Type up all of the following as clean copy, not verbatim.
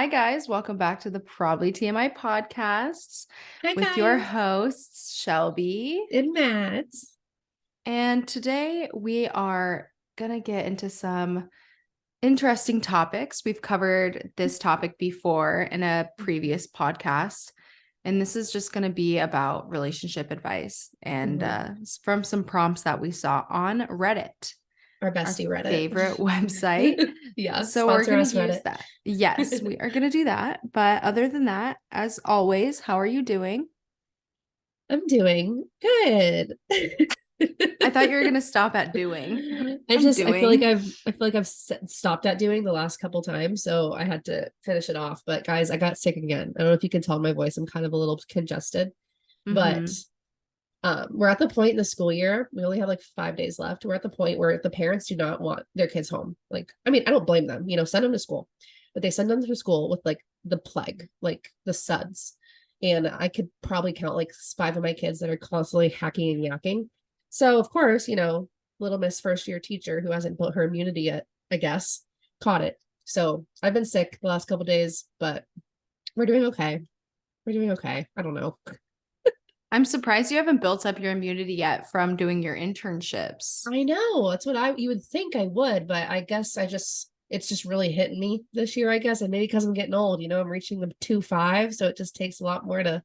Hi, guys. Welcome back to the Probably TMI podcasts Hi with your guys, hosts, Shelby. and Matt. And today we are going to get into some interesting topics. We've covered this topic before in a previous podcast. And this is just going to be about relationship advice and from some prompts that we saw on Reddit, Our our bestie Reddit. favorite website. Yeah, So we're sponsor going us to use Reddit. that. Yes, we are going to do that. But other than that, as always, how are you doing? I'm doing good. I thought you were going to stop at doing. I I'm just doing. I feel like I've stopped at doing the last couple times, so I had to finish it off. But guys, I got sick again. I don't know if you can tell my voice. I'm kind of a little congested, but Mm-hmm. we're at the point in the school year. We only have like 5 days left. We're at the point where the parents do not want their kids home. Like, I mean, I don't blame them. Send them to school, but they send them to school with like the plague, like the suds. And I could probably count like five of my kids that are constantly hacking and yakking. So of course, little Miss first year teacher who hasn't built her immunity yet, I guess, caught it. So I've been sick the last couple days, but we're doing okay. We're doing okay. I don't know. I'm surprised you haven't built up your immunity yet from doing your internships. I know. That's what you would think I would, but I guess it's just really hitting me this year, I guess. And maybe because I'm getting old, I'm reaching the 2.5, so it just takes a lot more to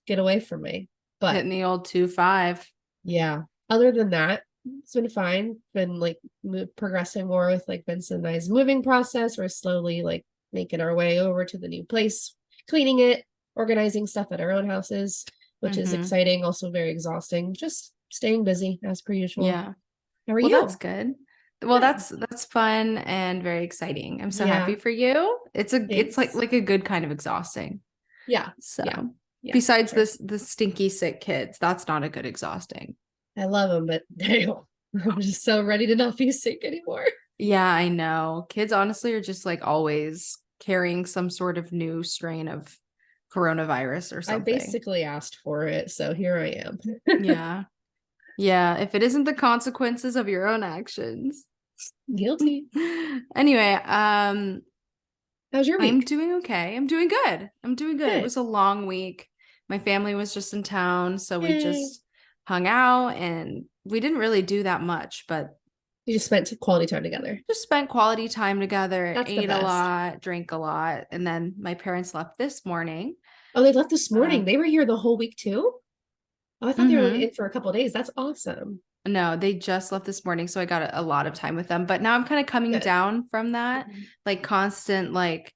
get away from me. But Hitting the old 2.5. yeah, other than that, it's been fine. Been like progressing more with like Vincent and I's moving process. We're slowly like making our way over to the new place, cleaning it, organizing stuff at our own houses, which is Mm-hmm. exciting, also very exhausting. Just staying busy as per usual. Yeah. How are Well, that's you? good. Well, Good. that's fun and very exciting. I'm so happy Yeah. for you. It's like Thanks. like a good kind of exhausting. Yeah. So, Yeah. Yeah, for besides sure. the stinky sick kids, that's not a good exhausting. I love them, but damn, I'm just so ready to not be sick anymore. Yeah, I know. Kids honestly are just like always carrying some sort of new strain of coronavirus or I something. basically asked for it, so here I am. Yeah. Yeah, if it isn't the consequences of your own actions. Guilty. Anyway, How's your I'm week? doing okay. I'm doing good. I'm doing good. It Good. was a long week. My family was just in town, so we Yay. just hung out and we didn't really do that much, but You just spent quality time together. just spent quality time together, That's the ate a best. lot, drank a lot, and then my parents left this morning. Oh, they left this Uh, morning. They were here the whole week too? Oh, I thought they were only mm-hmm. in for a couple of days. That's awesome. No, they just left this morning, so I got a lot of time with them. But now I'm kind of coming Good. down from that, like constant like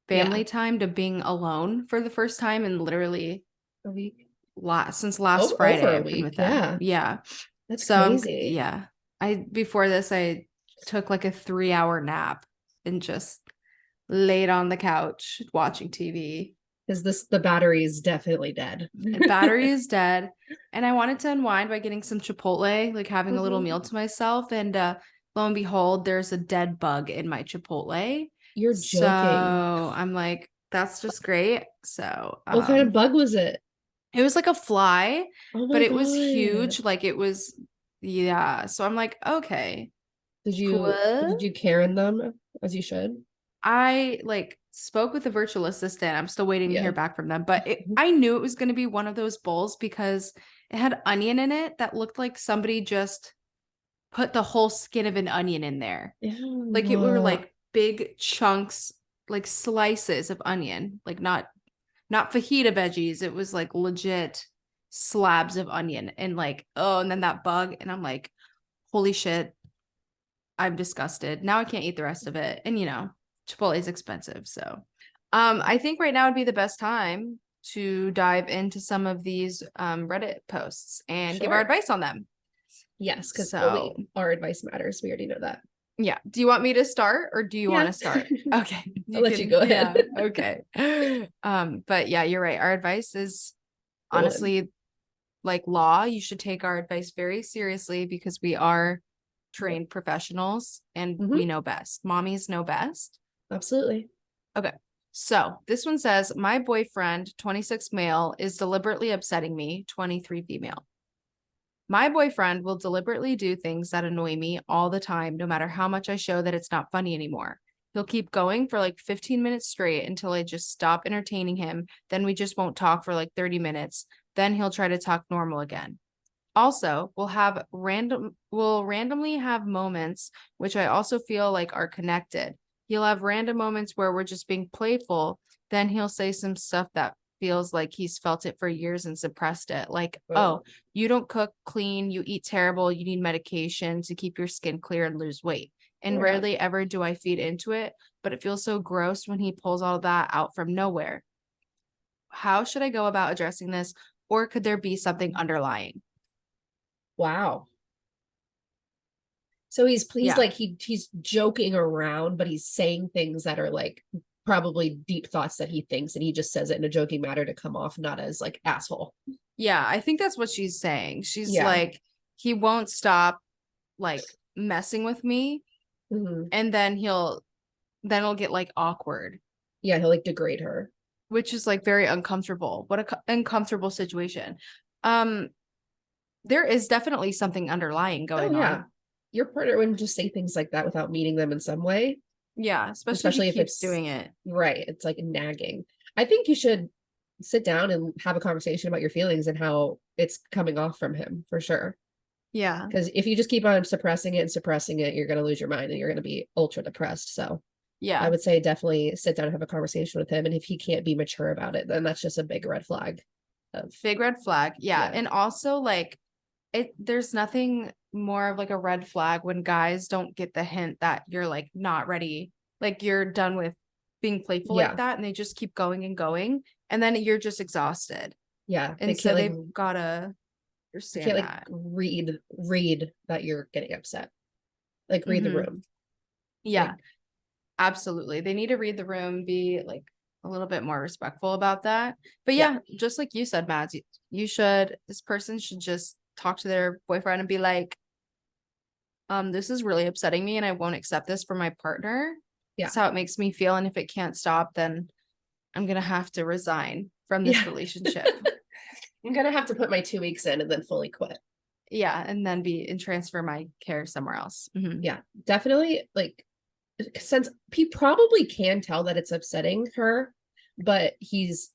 Yeah. family time to being alone for the first time in literally A week. since Oh, last over Friday a I've been week. with them. Yeah. Yeah. That's So crazy. yeah. I before this I took like a 3 hour nap and just laid on the couch watching TV. Is this the battery is definitely dead? Battery is dead. And I wanted to unwind by getting some Chipotle, like having a little Mhm. meal to myself. And lo and behold, there's a dead bug in my Chipotle. You're So joking. I'm like, that's just great. So What kind of bug was it? it was like a fly, Oh but my it was God. huge. Like it was, yeah. So I'm like, okay, Did cool. you Karen them as you should? I like spoke with the virtual assistant. I'm still waiting to hear Yeah. back from them, but I knew it was going to be one of those bowls because it had onion in it that looked like somebody just put the whole skin of an onion in there. Like it were Ew. like big chunks, like slices of onion, like not fajita veggies. It was like legit slabs of onion and like, oh, and then that bug. And I'm like, holy shit, I'm disgusted. Now I can't eat the rest of it. And Chipotle is expensive. So I think right now would be the best time to dive into some of these Reddit posts and give our Sure. advice on them. Yes, because So only our advice matters. We already know that. yeah. Do you want me to start or do you want Yeah. to start? Okay. I'll You let you can, go ahead. yeah. Okay. But yeah, you're right. Our advice is Golden. honestly like law. You should take our advice very seriously because we are Yep. trained professionals and we Hmm. know best. Mommies know best. Absolutely. Okay. So this one says, my boyfriend, 26 male, is deliberately upsetting me, 23 female. My boyfriend will deliberately do things that annoy me all the time, no matter how much I show that it's not funny anymore. He'll keep going for like 15 minutes straight until I just stop entertaining him. Then we just won't talk for like 30 minutes. Then he'll try to talk normal again. Also, we'll randomly have moments which I also feel like are connected. He'll have random moments where we're just being playful. Then he'll say some stuff that feels like he's felt it for years and suppressed it. Like, oh, you don't cook, clean, you eat terrible, you need medication to keep your skin clear and lose weight. And rarely ever do I feed into it, but it feels so gross when he pulls all that out from nowhere. How should I go about addressing this? Or could there be something underlying? Wow. So he's Yeah. like he's joking around, but he's saying things that are like probably deep thoughts that he thinks, and he just says it in a joking manner to come off not as like asshole. Yeah, I think that's what she's saying. She's Yeah. like, he won't stop like messing with me, Mhm. and then it'll get like awkward, Yeah, he'll like degrade her. which is like very uncomfortable. What a uncomfortable situation. There is definitely something underlying going on. Your partner wouldn't just say things like that without meeting them in some way. Yeah, especially if he keeps it's doing it. Right. It's like nagging. I think you should sit down and have a conversation about your feelings and how it's coming off from him for sure. Yeah. Because if you just keep on suppressing it, you're going to lose your mind and you're going to be ultra depressed. So Yeah. I would say definitely sit down and have a conversation with him. And if he can't be mature about it, then that's just a big red flag. Big red flag. Yeah. And also like there's nothing more of like a red flag when guys don't get the hint that you're like not ready, like you're done with being playful like that, and they just keep going and going, and then you're just exhausted. Yeah. And so they've gotta understand that. Read that you're getting upset. Like read the room. Yeah. Absolutely. They need to read the room, be like a little bit more respectful about that. But yeah, just like you said, Mads, this person should just talk to their boyfriend and be like, this is really upsetting me and I won't accept this for my partner. That's how it makes me feel. And if it can't stop, then I'm going to have to resign from this relationship. I'm going to have to put my 2 weeks in and then fully quit. Yeah. And then transfer my care somewhere else. Mm-hmm. Yeah, definitely. Like, since he probably can tell that it's upsetting her, but he's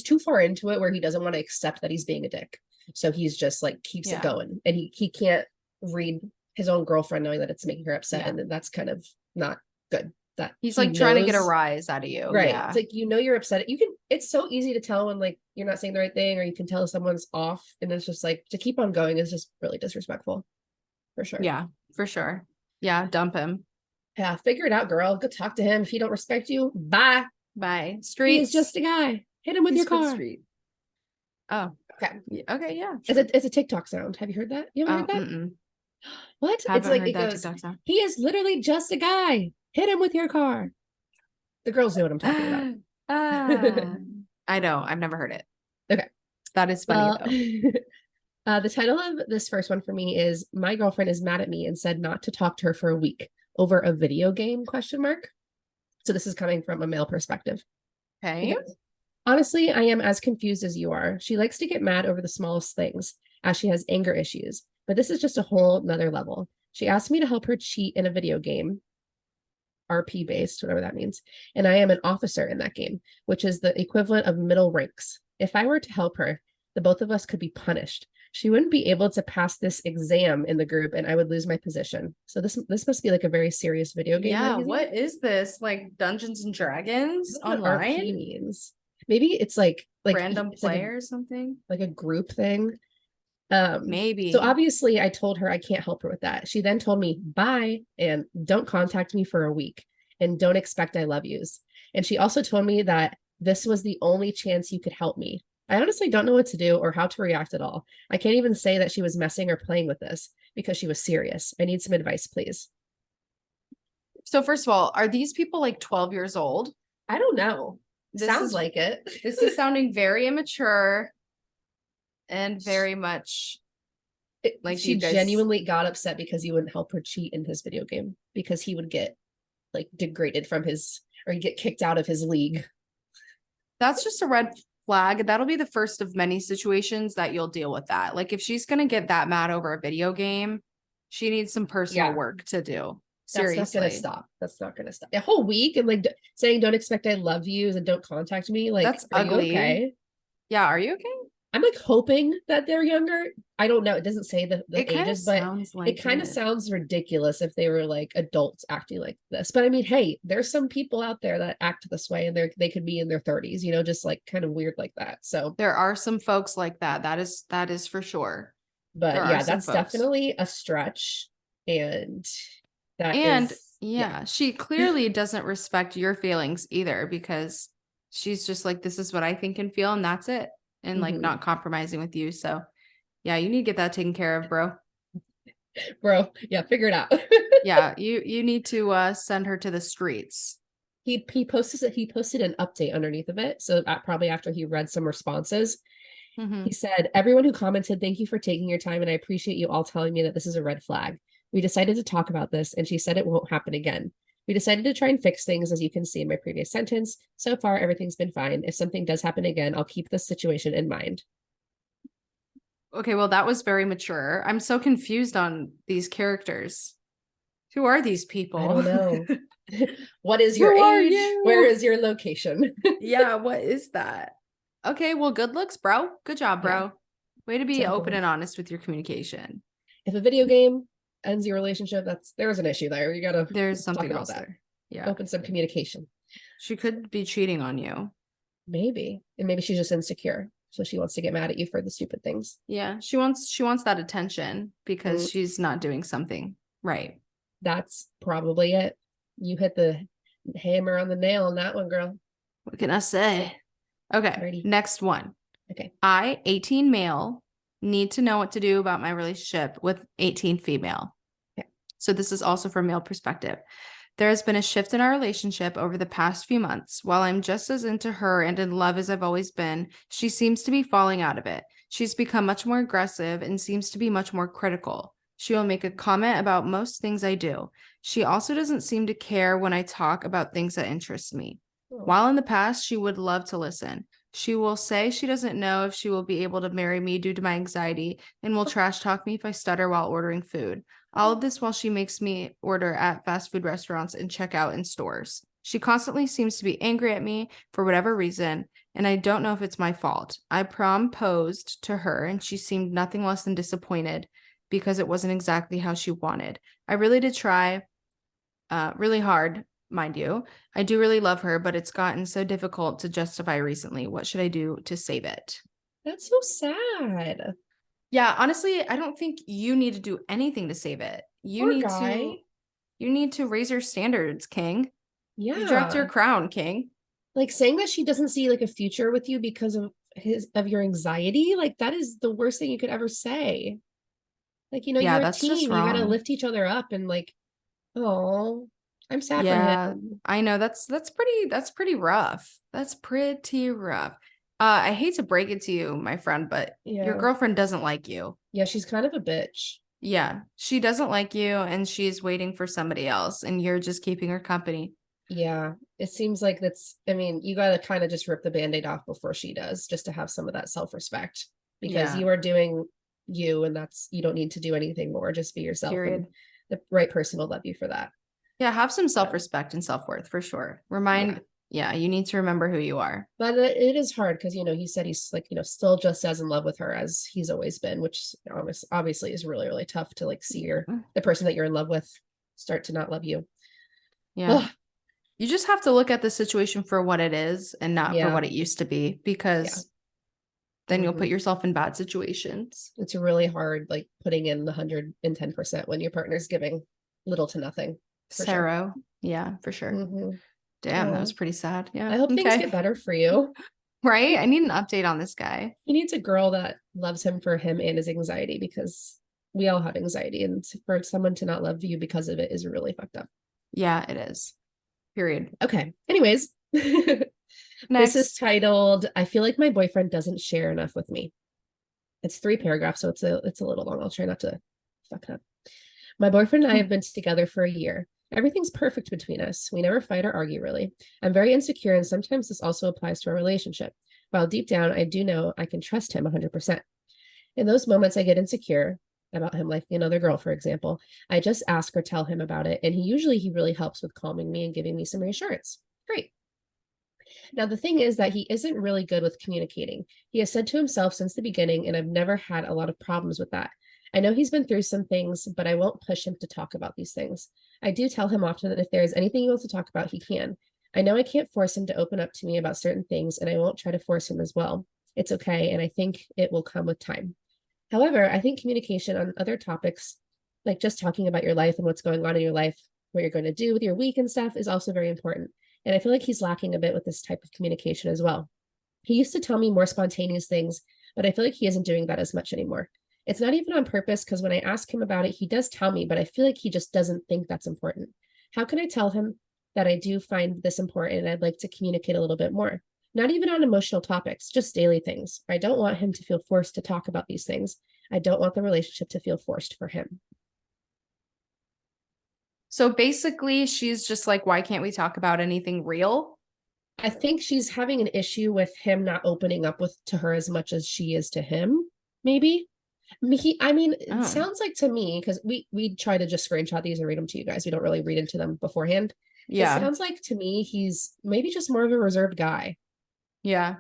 too far into it where he doesn't want to accept that he's being a dick. So he's just like keeps it going, and he can't read his own girlfriend knowing that it's making her upset, and that's kind of not good. That he's like trying to get a rise out of you, right? Yeah. It's like, you're upset. It's so easy to tell when like you're not saying the right thing, or you can tell someone's off, and it's just like to keep on going is just really disrespectful, for sure. Yeah, for sure. Yeah, dump him. Yeah, figure it out, girl. Go talk to him. If he don't respect you, bye. Street. He's just a guy. Hit him with your car. Oh, okay. Okay, yeah. Sure. It's a TikTok sound. Have you heard that? You haven't heard that? Mm-mm. What? It's like it goes, he is literally just a guy. Hit him with your car. The girls know what I'm talking about. I know. I've never heard it. Okay. That is funny though. The title of this first one for me is "My girlfriend is mad at me and said not to talk to her for a week over a video game?" So this is coming from a male perspective. Okay. Honestly, I am as confused as you are. She likes to get mad over the smallest things, as she has anger issues, but this is just a whole nother level. She asked me to help her cheat in a video game, RP based, whatever that means, and I am an officer in that game, which is the equivalent of middle ranks. If I were to help her, the both of us could be punished. She wouldn't be able to pass this exam in the group, and I would lose my position. So this must be like a very serious video game. Yeah, what is this? Like Dungeons and Dragons online? RP means. Maybe it's like random play or something, like a group thing. Maybe. So obviously I told her I can't help her with that. She then told me bye and don't contact me for a week and don't expect I love yous. And she also told me that this was the only chance you could help me. I honestly don't know what to do or how to react at all. I can't even say that she was messing or playing with this because she was serious. I need some advice, please. So first of all, are these people like 12 years old? I don't know. Sounds like it. This is sounding very immature and very much like she genuinely got upset because he wouldn't help her cheat in his video game because he would get like degraded from his, or he'd get kicked out of his league. That's just a red flag. That'll be the first of many situations that you'll deal with that. Like if she's going to get that mad over a video game, she needs some personal work to do. That's not gonna Seriously. stop. That's not gonna stop. A whole week and like saying don't expect I love yous and don't contact me. Like, That's are you ugly. okay? Yeah, are you okay? I'm like hoping that they're younger. I don't know. It doesn't say the It kind of ages, but sounds it like kind of it. sounds ridiculous if they were like adults acting like this. But I mean, hey, there's some people out there that act this way and they could be in their 30s, just like kind of weird like that. So, There are some folks like that. That is for sure. There but are yeah, some that's folks. definitely a stretch. And that And is, yeah. yeah, she clearly doesn't respect your feelings either because she's just like, this is what I think and feel, and that's it. And like Mhm. not compromising with you. So yeah, you need to get that taken care of, bro. Bro, yeah, figure it out. Yeah, you need to send her to the streets. He posted an update underneath of it. So probably after he read some responses, Mm-hmm. he said, "Everyone who commented, thank you for taking your time, and I appreciate you all telling me that this is a red flag. We decided to talk about this, and she said it won't happen again. We decided to try and fix things, as you can see in my previous sentence. So far, everything's been fine. If something does happen again, I'll keep this situation in mind." Okay, well, that was very mature. I'm so confused on these characters. Who are these I people? don't know. What is your Who are age? Where you? is your location? Yeah, what is that? Okay, well, good looks, bro. Good job, Yeah, bro. Way to be open definitely. and honest with your communication. If a video game ends your relationship, there's an issue there. You gotta There's talk something about else that. there. Yeah. Open some communication. She could be cheating on you. Maybe. And maybe she's just insecure. So she wants to get mad at you for the stupid things. Yeah, she wants that attention because Mm, she's not doing something right. that's probably it. You hit the hammer on the nail on that one, girl. What can I say? Okay, Alrighty. next one. Okay. I, 18 male, need to know what to do about my relationship with 18 female. Okay. So this is also from male perspective. There has been a shift in our relationship over the past few months. While I'm just as into her and in love as I've always been, she seems to be falling out of it. She's become much more aggressive and seems to be much more critical. She will make a comment about most things I do. She also doesn't seem to care when I talk about things that interest me. Oh. While in the past, she would love to listen. She will say she doesn't know if she will be able to marry me due to my anxiety and will trash talk me if I stutter while ordering food. All of this while she makes me order at fast food restaurants and check out in stores. She constantly seems to be angry at me for whatever reason, and I don't know if it's my fault. I proposed to her, and she seemed nothing less than disappointed because it wasn't exactly how she wanted. I really did try really hard, mind you. I do really love her, but it's gotten so difficult to justify recently. What should I do to save it? That's so sad. Yeah, honestly, I don't think you need to do anything to save it. Poor guy. You need to raise your standards, King. You dropped your Yeah. crown, King. Like saying that she doesn't see like a future with you because of your anxiety, like that is the worst thing you could ever say. Like, Yeah, you're a that's just team. You gotta wrong. lift each other up and like, oh, I'm sad for Yeah, him. I know that's pretty rough. That's pretty rough. I hate to break it to you, my friend, but your Yeah. girlfriend doesn't like you. Yeah, she's kind of a bitch. Yeah, she doesn't like you and she's waiting for somebody else and you're just keeping her company. Yeah. It seems like I mean, you gotta kind of just rip the band-aid off before she does, just to have some of that self-respect. Because Yeah, you are doing you, and you don't need to do anything more. Just be yourself, and period. the right person will love you for that. Yeah, have some So self-respect and self-worth for sure. yeah. Yeah, you need to remember who you are. But it is hard because he said he's like still just as in love with her as he's always been, which obviously is really really tough to like see the person that you're in love with start to not love you. Yeah. Ugh, You just have to look at the situation for what it is and not for yeah, what it used to be yeah. because then you'll put Hmm. yourself in bad situations. It's really hard, like putting in the 110% when your partner's giving little to nothing, for sure. Sarah. Yeah, for sure. Hmm. Damn, that Oh, was pretty sad. Yeah. I hope things Okay. get better for you. Right? I need an update on this guy. He needs a girl that loves him for him and his anxiety, because we all have anxiety, and for someone to not love you because of it is really fucked up. Yeah, it is. Period. Okay. Anyways, this is Next. titled "I feel like my boyfriend doesn't share enough with me." It's 3 paragraphs, so it's a little long. I'll try not to fuck it up. My boyfriend and I have been together for a year. Everything's perfect between us. We never fight or argue, really. I'm very insecure, and sometimes this also applies to our relationship. While deep down, I do know I can trust him 100%. In those moments, I get insecure about him liking another girl, for example, I just ask or tell him about it. And he really helps with calming me and giving me some reassurance. Great. Now, the thing is that he isn't really good with communicating. He has said to himself since the beginning, and I've never had a lot of problems with that. I know he's been through some things, but I won't push him to talk about these things. I do tell him often that if there is anything he wants to talk about, he can. I know I can't force him to open up to me about certain things, and I won't try to force him as well. It's okay, and I think it will come with time. However, I think communication on other topics, like just talking about your life and what's going on in your life, what you're going to do with your week and stuff, is also very important. And I feel like he's lacking a bit with this type of communication as well. He used to tell me more spontaneous things, but I feel like he isn't doing that as much anymore. It's not even on purpose because when I ask him about it, he does tell me, but I feel like he just doesn't think that's important. How can I tell him that I do find this important and I'd like to communicate a little bit more? Not even on emotional topics, just daily things. I don't want him to feel forced to talk about these things. I don't want the relationship to feel forced for him. So basically, she's just like, why can't we talk about anything real? I think she's having an issue with him not opening up to her as much as she is to him, maybe. It sounds like to me, because we try to just screenshot these and read them to you guys. We don't really read into them beforehand. Yeah. It sounds like to me he's maybe just more of a reserved guy. Yeah.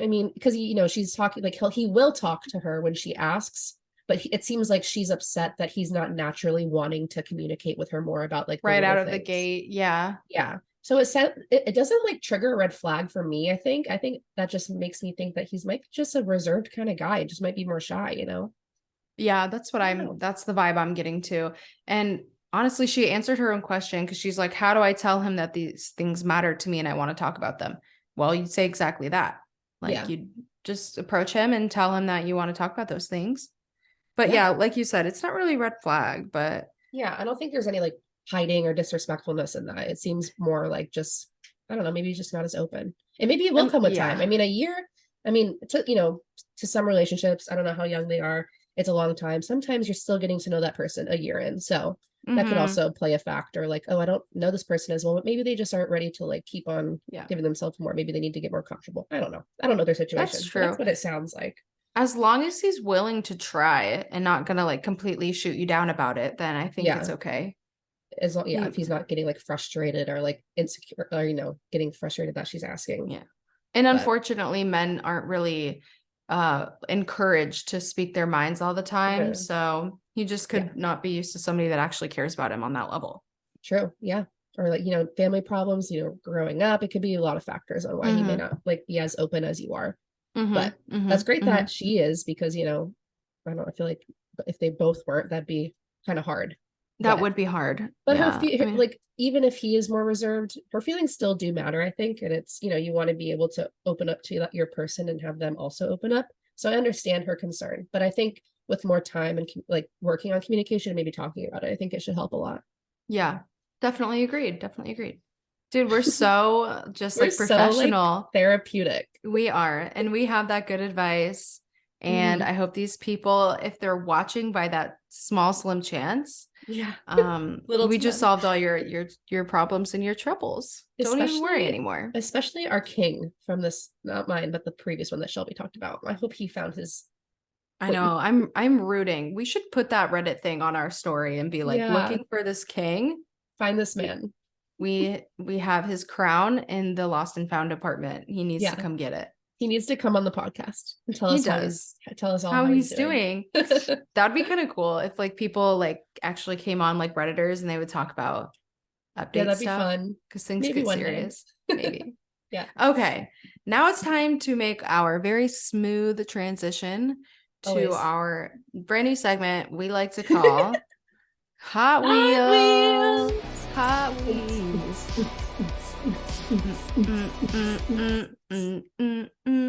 I mean, because she's talking like he will talk to her when she asks, but it seems like she's upset that he's not naturally wanting to communicate with her more about like right out of the gate. Yeah. Yeah. So it doesn't like trigger a red flag for me. I think that just makes me think that he's might be just a reserved kind of guy, just might be more shy, Yeah, that's the vibe I'm getting to. And honestly, she answered her own question because she's like, how do I tell him that these things matter to me and I want to talk about them? Well, you'd say exactly that. Like you just approach him and tell him that you want to talk about those things. But yeah, like you said, it's not really red flag, but yeah, I don't think there's any like hiding or disrespectfulness in that. It seems more like just, I don't know, maybe he's just not as open. And maybe it will come with time. I mean, a year, to some relationships, I don't know how young they are. It's a long time. Sometimes you're still getting to know that person a year in. So that could also play a factor. Like, oh, I don't know this person as well, but maybe they just aren't ready to like keep on giving themselves more. Maybe they need to get more comfortable. I don't know. I don't know their situation. That's true. That's what it sounds like. As long as he's willing to try it and not gonna like completely shoot you down about it, then I think it's okay. As long, if he's not getting like frustrated or like insecure or getting frustrated that she's asking. Yeah. And unfortunately, men aren't really encouraged to speak their minds all the time. So he just could not be used to somebody that actually cares about him on that level. True. Yeah. Or like, family problems, growing up. It could be a lot of factors on why he may not like be as open as you are. But that's great that she is, because I don't know, I feel like if they both weren't, that'd be kind of hard. That would be hard. But like, even if he is more reserved, her feelings still do matter, I think. And it's, you want to be able to open up to your person and have them also open up. So I understand her concern, but I think with more time and like working on communication and maybe talking about it, I think it should help a lot. Yeah, definitely agreed. Dude, we're so just like professional, so, like, therapeutic. We are. And we have that good advice. And I hope these people, if they're watching by that small, slim chance, we just solved all your problems and your troubles. Don't even worry anymore. Especially our king from this, not mine, but the previous one that Shelby talked about. I hope he found his. I know. I'm rooting. We should put that Reddit thing on our story and be like, looking for this king. Find this man. We have his crown in the lost and found department. He needs to come get it. He needs to come on the podcast and tell us all how he's doing. That'd be kind of cool if like people like actually came on like Redditors and they would talk about updates. Yeah, that'd be fun because things get serious. Maybe. Yeah. Okay. Now it's time to make our very smooth transition to our brand new segment we like to call Hot Wheels. Hot Wheels.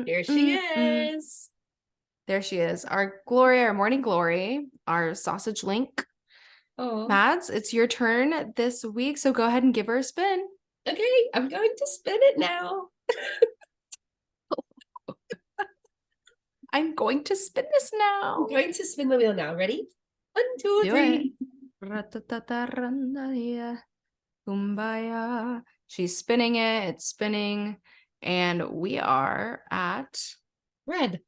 There she is. There she is. Our morning glory, our sausage link. Oh, Mads, it's your turn this week, so go ahead and give her a spin. Okay, I'm going to spin it now. I'm going to spin this now. I'm going to spin the wheel now. Ready? 1, 2, 3. Kumbaya. She's spinning it. It's spinning. And we are at red.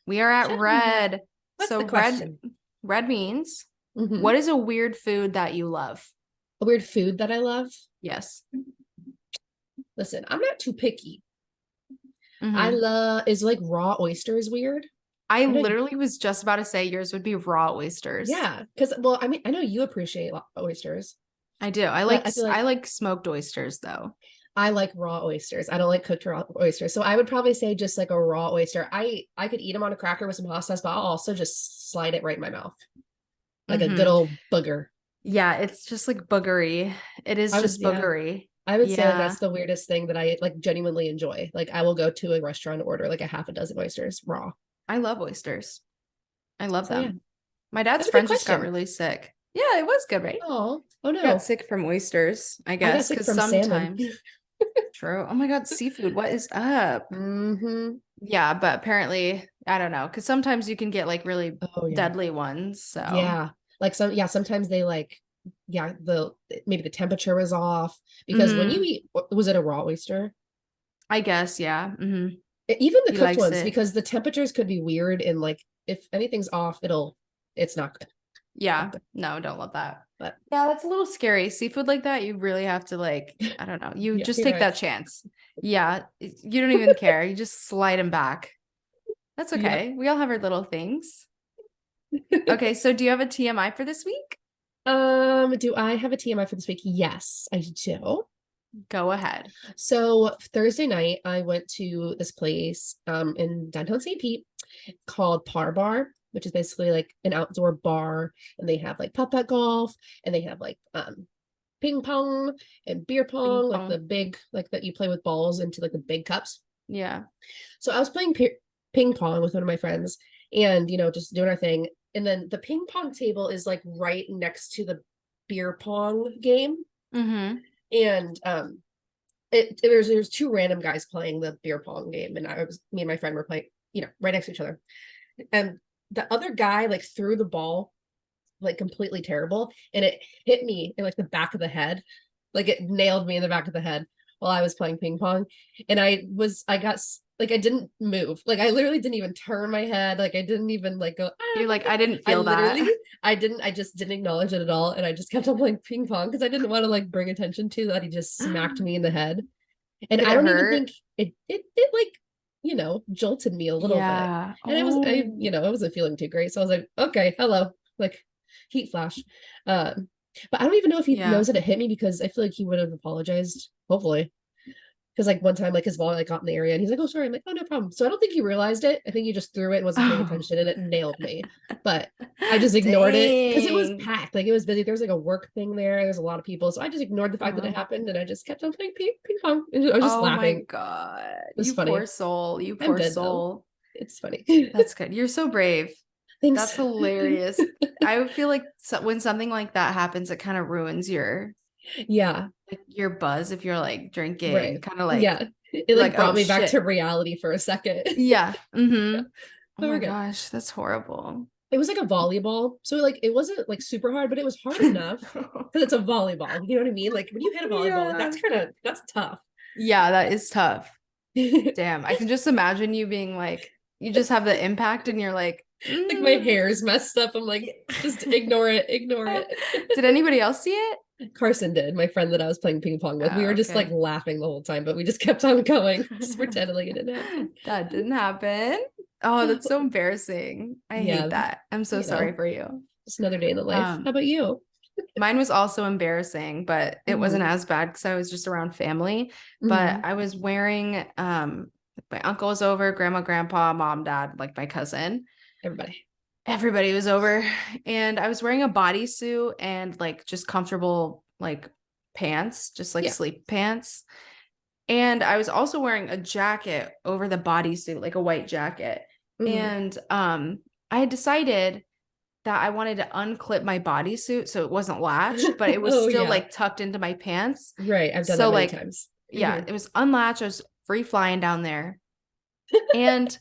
We are at red. What's so the question? red beans. Mhm. What is a weird food that you love? A weird food that I love. Yes. Listen, I'm not too picky. I Mhm. love is like raw oysters weird. I I know, literally was just about to say yours would be raw oysters. yeah, because well, I mean, I know you appreciate oysters, I do. but I feel I like like smoked oysters though. I like raw oysters. I don't like cooked raw oysters. So I would probably say just like a raw oyster. I could eat them on a cracker with some hot sauce, but I'll also just slide it right in my mouth. Like a good Mhm. old booger. Yeah, it's just like boogery. It is I would just yeah. boogery. I would say like Yeah. that's the weirdest thing that I like genuinely enjoy. Like I will go to a restaurant and order like a half a dozen oysters raw. I love oysters. I love So yeah. them. My dad's That's a good friend just got question. really sick. Yeah, it was good, right? Oh Got no. sick from oysters, I I got guess, sick because from salmon. sometimes true. Oh my God, seafood. What is up? Mm-hmm. Yeah, but apparently, I don't know, because sometimes you can get like really Oh yeah. deadly ones. So, Yeah. Like some yeah, sometimes they like yeah, the maybe the temperature was off because when you mhm, eat was it a raw oyster? I guess, yeah. Even the He cooked likes ones it. because the temperatures could be weird and like if anything's off, it's not good. Not Yeah, good. no, don't love that. But Yeah, that's a little scary. Seafood like that, you really have to like, I don't know, you yeah, just your take that eyes. chance. Yeah, you don't even care. You just slide them back. That's Yep. okay. We all have our little things. Okay, so do you have a TMI for this week? Do I have a TMI for this week? Yes, I do. Go ahead. So Thursday night, I went to this place in downtown St. Pete called Par Bar, which is basically like an outdoor bar, and they have like putt-putt golf, and they have like ping pong and beer Ping pong, like the pong. big like that you play with balls into like the big cups. Yeah. So I was playing ping pong with one of my friends, and just doing our thing, and then the ping pong table is like right next to the beer pong game, Mm-hmm. and there's two random guys playing the beer pong game, and me and my friend were playing, right next to each other. And the other guy like threw the ball like completely terrible, and it hit me in like the back of the head. Like it nailed me in the back of the head while I was playing ping pong. And I got like I didn't move. Like I literally didn't even turn my head. Like I didn't even like go, You're like, ah. I didn't I feel literally that. I just didn't acknowledge it at all. And I just kept on playing ping pong because I didn't want to like bring attention to that he just smacked me in the head. And Did I it don't even hurt? think it like, jolted me a little bit. Yeah. And Oh, I wasn't feeling too great. So I was like, okay, hello. Like heat flash. But I don't even know if he yeah. knows that it hit me because I feel like he would have apologized, hopefully. Because like one time, like his ball like got in the area and he's like, "Oh, sorry." I'm like, "Oh, no problem." So I don't think he realized it. I think he just threw it and wasn't paying Oh, attention and it nailed me. But I just ignored it because it was dang. packed. Like it was busy. There was like a work thing there. There's a lot of people, so I just ignored the fact that it Uh-huh. happened and I just kept on playing ping pong. And I was just Oh my laughing. God. It was You poor funny. soul. You I'm poor good though. soul. It's funny. That's good. You're so brave. Thanks. That's hilarious. I would feel like when something like that happens, it kind of ruins Yeah. your buzz if you're like Right. drinking, kind of like Yeah. It you're like like, brought oh me back shit. to reality for a second. Yeah. Yeah. Mm-hmm. Oh But my we're good. gosh, that's horrible. It was like a volleyball. So like it wasn't like super hard, but it was hard enough because it's a volleyball. You know what I mean? Like when you hit a volleyball, like Yeah. that's tough. Yeah, that is tough. Like Damn. I can just imagine you being like, you just have the impact and you're like, my mm. hair's messed up. I'm like, just ignore it, ignore it. Did anybody else see it? Carson did, my friend that I was playing ping pong with. We Oh, were just like okay. laughing the whole time, but we just kept on going, just pretending like it didn't happen. That didn't happen. Oh, that's so embarrassing. I hate Yeah, that. I'm so sorry for you. just another day in the life. How Um, about you? Mine was also embarrassing, but it wasn't Mm-hmm. as bad because I was just around family. But Mm-hmm. I was wearing my uncle was over, grandma, grandpa, mom, dad, like my cousin. Everybody. Everybody was over. And I was wearing a bodysuit and like just comfortable like pants, just like Yeah. sleep pants. And I was also wearing a jacket over the bodysuit, like a white jacket. Mm-hmm. And I had decided that I wanted to unclip my bodysuit so it wasn't latched, but it was Oh still yeah. like tucked into my pants. Right. I've done that So many like, times. yeah, Mm-hmm. it was unlatched. I was free flying down there. And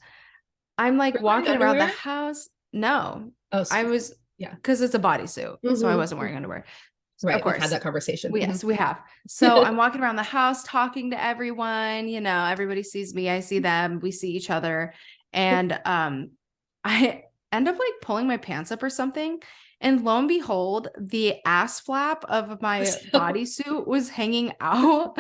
I'm Were like you wearing walking around the underwear? house. No, Oh, I was yeah. because it's a bodysuit. So I wasn't Mm-hmm. wearing underwear. Of Right. We've had course. that conversation. We, Mm-hmm. yes, we have. So I'm walking around the house talking to everyone. You know, everybody sees me. I see them. We see each other. And I end up like pulling my pants up or something. And lo and behold, the ass flap of my bodysuit was hanging out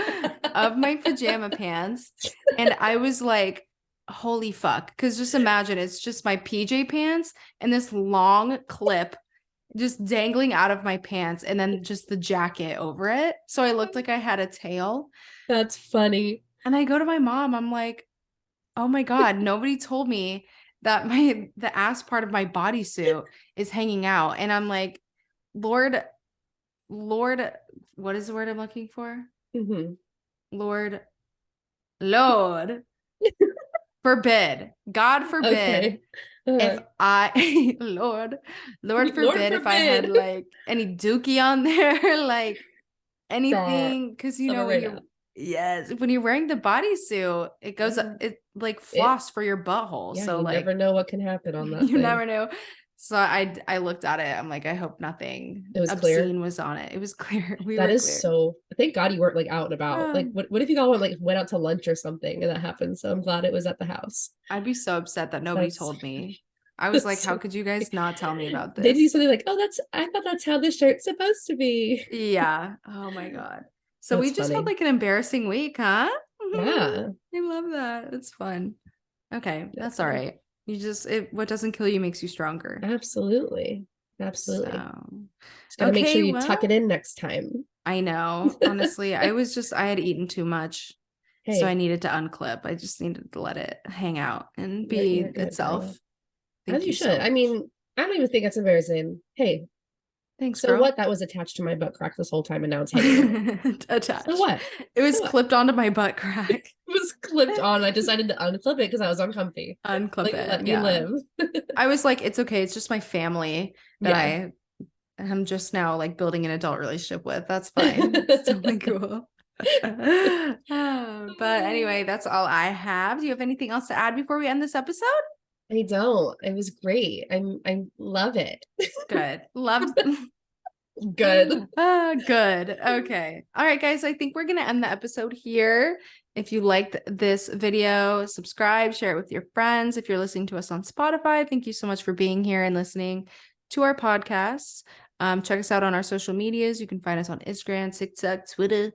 of my pajama pants. And I was like, holy fuck. Because just imagine it's just my PJ pants and this long clip just dangling out of my pants and then just the jacket over it. So I looked like I had a tail. That's funny. And I go to my mom, I'm like, oh my God, nobody told me that the ass part of my bodysuit is hanging out. And I'm like, Lord, what is the word I'm looking for? Mm-hmm. Lord, forbid, God forbid, Okay. if I, Lord forbid if I had like any dookie on there, like anything, because you know when you're when you're wearing the bodysuit, it goes it like floss for your butthole. Yeah, so you like never know what can happen on that you thing. never know. So I looked at it. I'm like, I hope nothing It was obscene clear. was on it. It was clear. We That were is clear. so. Thank God you weren't like out and about. Like, what if you all like went out to lunch or something and that happened? So I'm glad it was at the house. I'd be so upset that nobody told me. I was like, how could you guys not tell me about this? They do something like, oh, I thought that's how this shirt's supposed to be. Yeah. Oh my God. So That's we just funny. had like an embarrassing week, huh? Yeah. I love that. It's fun. Okay. That's all fun. right. You just, what doesn't kill you makes you stronger. Absolutely. So, Just gotta make sure you tuck it in next time. I know. Honestly, I had eaten too much. Hey. So I needed to unclip. I just needed to let it hang out and be itself. As you should. I mean, I don't even think it's embarrassing. Hey, thanks, so girl. what? That was attached to my butt crack this whole time and now it's hanging out. Attached. So what? It was clipped onto my butt crack. It was clipped on. I decided to unclip it because I was uncomfy. Unclip like, it. Let me live. I was like, it's okay. It's just my family that I am just now like building an adult relationship with. That's fine. It's totally cool. But anyway, that's all I have. Do you have anything else to add before we end this episode? I don't. It was great. I love it. Good. Love. Good. Good. Okay. All right, guys. I think we're gonna end the episode here. If you liked this video, subscribe, share it with your friends. If you're listening to us on Spotify, thank you so much for being here and listening to our podcasts. Check us out on our social medias. You can find us on Instagram, TikTok, Twitter,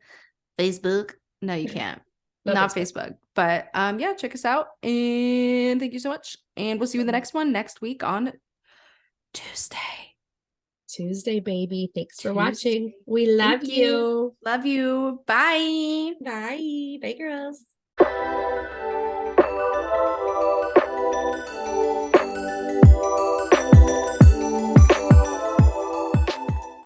Facebook. No, you can't. Not Facebook. But yeah, check us out. And thank you so much. And we'll see you in the next one next week on Tuesday, baby. Thanks for watching. We love you. Love you. Bye. Bye. Bye, girls.